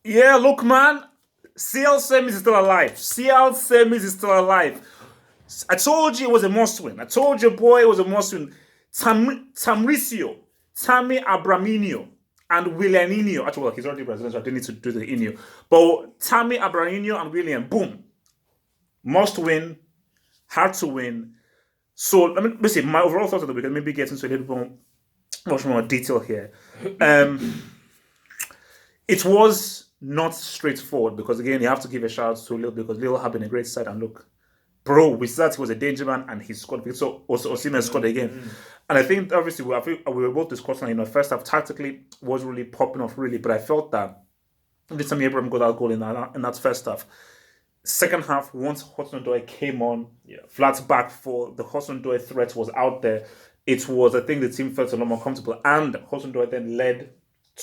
Yeah, look, man. CL semis is still alive. CL semis is still alive. I told you it was a must win. I told you, boy, it was a must win. Tamricio, Tammy Abraminio, and Willianinho. Actually, well, he's already Brazilian, so I didn't need to do the Inio. But Tammy Abraminio and Willian, boom. Must win, hard to win. So, let me see. My overall thoughts of the weekend, maybe get into a little bit much more detail here. It was not straightforward because, again, you have to give a shout out to Lille because Lille have been a great side. And look, bro, we said he was a danger man and he scored. So also Osimhen scored again. And I think, obviously, we were both discussing, first half tactically was really popping off, really. But I felt that every time Abraham got that goal in that first half, second half, once Hudson-Odoi came on, flat back for the Hudson-Odoi threat was out there. It was, I think the team felt a lot more comfortable. And Hudson-Odoi then led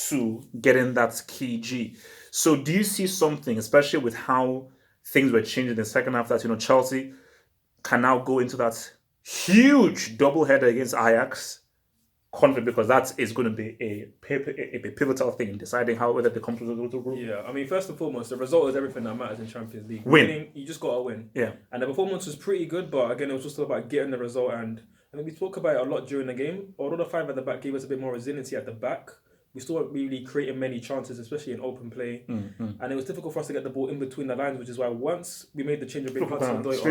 to getting that key G. So do you see something, especially with how things were changing in the second half, that Chelsea can now go into that huge doubleheader against Ajax confident because that is going to be a pivotal thing in deciding whether they come to the group. Yeah, I mean, first and foremost, the result is everything that matters in Champions League. Win. You just got to win. Yeah. And the performance was pretty good, but again, it was just about getting the result. And I mean, we talk about it a lot during the game. Although the five at the back gave us a bit more resiliency at the back, we still weren't really creating many chances, especially in open play. And it was difficult for us to get the ball in between the lines, which is why once we made the change of bringing Hudson-Odoi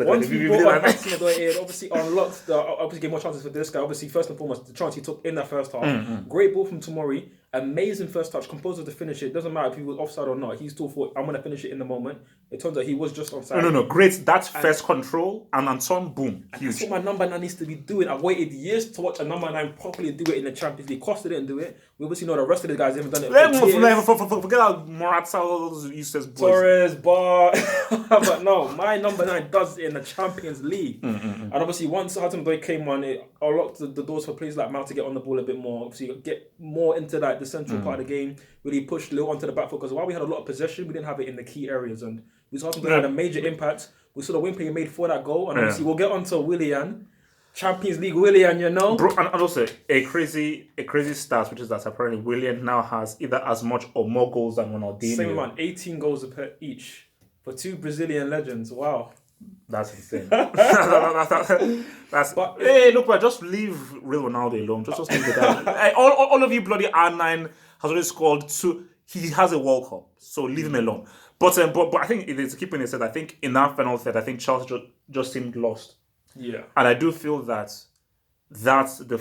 once we brought Hudson-Odoi in, obviously unlocked obviously gave more chances for this guy. Obviously, first and foremost, the chance he took in that first half. Great ball from Tomori. Amazing first touch, composed to finish it. Doesn't matter if he was offside or not. He still thought, I'm going to finish it in the moment. It turns out he was just offside. No. Great. That's first control. And Anton, boom. Huge. That's what my number 9 needs to be doing. I've waited years to watch a number 9 properly do it in the Champions League. Costa didn't do it. We obviously know the rest of the guys haven't done it. Forget how Morata, all those useless boys. Torres, Bar. But no, my number 9 does it in the Champions League. And obviously, once Hudson-Odoi came on, it unlocked the doors for players like Mount to get on the ball a bit more. Obviously, get more into the central part of the game. Really pushed Lille onto the back foot because while we had a lot of possession, we didn't have it in the key areas. And we saw Hudson-Odoi had a major impact. We saw the win play made for that goal. And obviously, we'll get on to WILLIAN. Champions League WILLIAN, Bro, and also a crazy stat, which is that apparently WILLIAN now has either as much or more goals than Ronaldinho. Same amount, 18 goals per each for two Brazilian legends. Wow. That's insane. Hey, look, man, just leave real Ronaldo alone. Just leave the guy. all of you bloody R9 has already scored 2. He has a World Cup, so leave him alone. But I think it is keeping it said. I think in that final third, I think Chelsea just seemed lost. Yeah, and I do feel that's the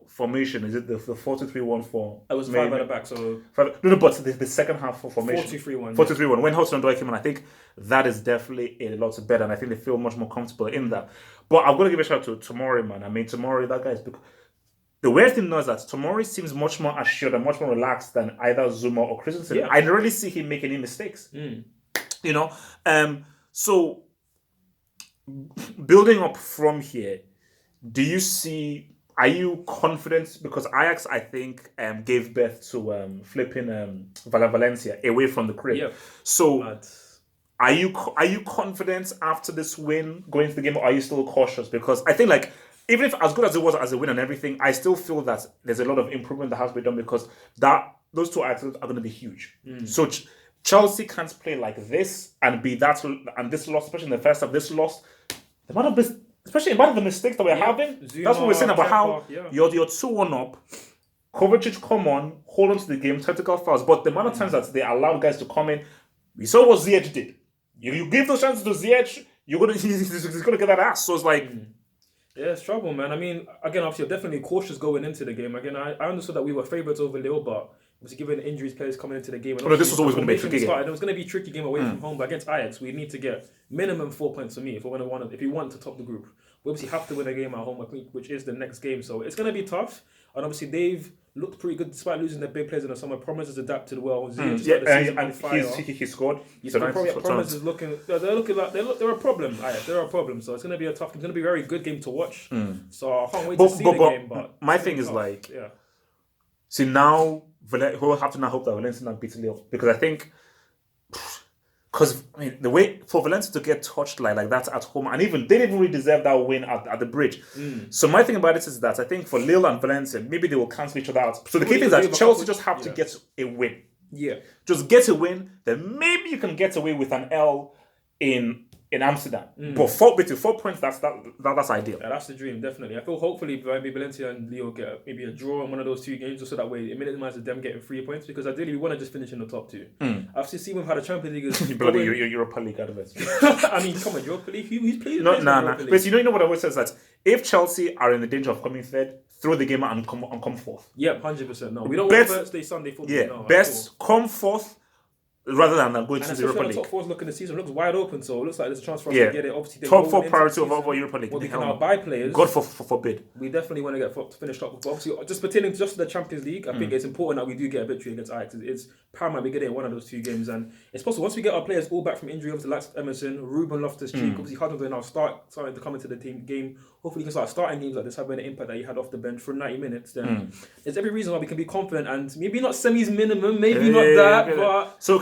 formation. Is it the 4-2-3-1? It was 5 at the back, so but the second half formation 4-2-3-1. 4-2-3-1. When Hudson-Odoi came in, I think that is definitely a lot better, and I think they feel much more comfortable in that. But I'm going to give a shout out to Tomori, man. I mean, Tomori, that guy is. The weird thing is that Tomori seems much more assured and much more relaxed than either Zuma or Christensen. Yeah. I rarely see him make any mistakes. So building up from here, are you confident? Because Ajax, I think, gave birth to flipping Valencia away from the crib. Yeah. So are you confident after this win going into the game, or are you still cautious? Because I think, even if as good as it was as a win and everything, I still feel that there's a lot of improvement that has to be done because those two items are going to be huge. So Chelsea can't play like this and be that, and this loss, especially in the first half, this loss, especially about the mistakes that we're having. Zuma, that's what we're saying about how you're 2-1 up. Kovacic come on, hold on to the game, tactical fouls, but the amount of times that they allow guys to come in, we saw what Ziyech did. You give those chances to Ziyech, he's gonna get that ass. So it's like. Yeah, it's trouble, man. I mean, again, obviously, I'm definitely cautious going into the game. Again, I understood that we were favourites over Lille, but obviously, given injuries, players coming into the game. And this was always going to be a tricky game. It was going to be a tricky game away from home, but against Ajax, we need to get minimum 4 points for me if we want to top the group. We obviously have to win a game at home, which is the next game. So it's going to be tough. And obviously, they've looked pretty good despite losing their big players in the summer. Promise has adapted well. He scored. Promise is looking. They're a problem. They're a problem. So it's going to be a tough. It's going to be a very good game to watch. So I can't wait to see the game. But my thing is see now we'll have to now hope that Valencia not beats Lille because I think. Because the way for Valencia to get touched like that at home, and even they didn't really deserve that win at the bridge. So my thing about it is that I think for Lille and Valencia, maybe they will cancel each other out. So the key thing is that Chelsea just have to get a win. Yeah. Just get a win, then maybe you can get away with an L in Amsterdam. But 4 points, that's ideal. Yeah, that's the dream, definitely. I feel hopefully maybe Valencia and Lille get maybe a draw in one of those 2 games, just so that way it minimises them getting 3 points. Because ideally we want to just finish in the top 2. I've seen we've had a Champions League. Bloody Europa League out of it. I mean, come on, Europa League. Who's playing? No. But you know what I always say is that if Chelsea are in the danger of coming third, throw the game out and come fourth. Yep, 100%. No, we don't want Thursday, Sunday football. Yeah, no, best come fourth. Rather than going to the Europa League. Top 4's looking the season looks wide open, so it looks like there's a chance for us to get it. Obviously, top 4 priority over Europa League. Well, we can now buy players. God forbid. We definitely want to get finished up. But obviously, just pertaining just to the Champions League, I think it's important that we do get a victory against Ajax. It's paramount we get it in one of those 2 games, and it's possible once we get our players all back from injury. Obviously, like Emerson, Ruben Loftus-Cheek, obviously Hudson now starting to come into the team game. Hopefully, he can start starting games like this, having an impact that he had off the bench for 90 minutes. Then there's every reason why we can be confident, and maybe not semis minimum, maybe not that, but so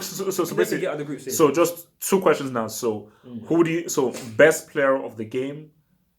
basically get out of the group stage. So just 2 questions now. So best player of the game?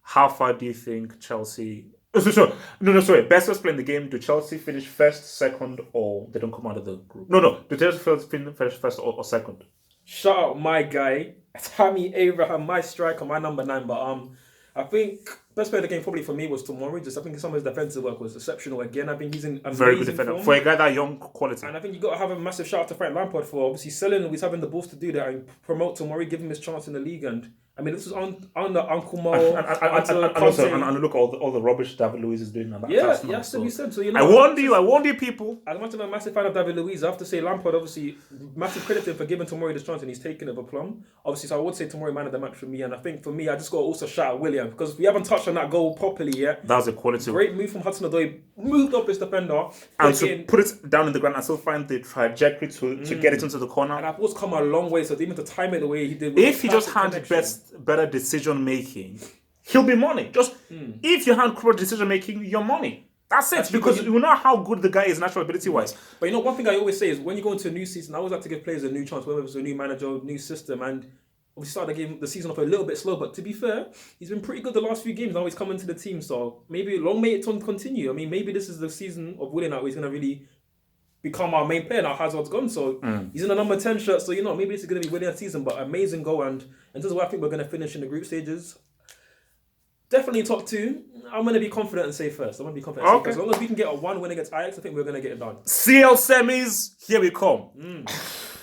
How far do you think Chelsea? Sorry. Best player in the game. Do Chelsea finish first, second, or they don't come out of the group? No. Do Chelsea finish first or second? Shout out my guy, Tammy Abraham, my striker, my number 9. But I think best player of the game probably for me was Tomori. I think some of his defensive work was exceptional again. I think he's in very good defender form. For a guy that young quality. And I think you got to have a massive shout out to Frank Lampard for obviously selling. He's having the balls to do that and promote Tomori, give him his chance in the league. And I mean, this was under Uncle Mo and look all the rubbish David Luiz is doing. Yes, to be said. So I warned you, people. As much as I'm a massive fan of David Luiz, I have to say Lampard obviously massive credit to him for giving Tomori this chance, and he's taken it with aplomb. Obviously, so I would say Tomori man of the match for me. And I think for me, I just got to also shout out Willian because we haven't touched on that goal properly yet. That was a quality. Great move from Hudson-Odoi, moved up his defender, and to put it down in the ground and still find the trajectory to get it into the corner. And I've always come a long way, so even to time it the way he did. If he just had better decision making, he'll be money. Just if you had poor decision making, you're money. That's it. Because you know how good the guy is natural ability wise. But you know, one thing I always say is when you go into a new season, I always like to give players a new chance, whether it's a new manager, new system, and obviously started the season off a little bit slow. But to be fair, he's been pretty good the last few games. Now he's come into the team, so maybe long may it continue. I mean, maybe this is the season of Willian where he's going to really become our main player. Now Hazard's gone, so he's in a number 10 shirt. So maybe this is going to be Willian's season. But amazing goal, and this is where I think we're going to finish in the group stages. Definitely top 2. I'm going to be confident and say first. As long as we can get a 1 win against Ajax, I think we're going to get it done. CL semis, here we come.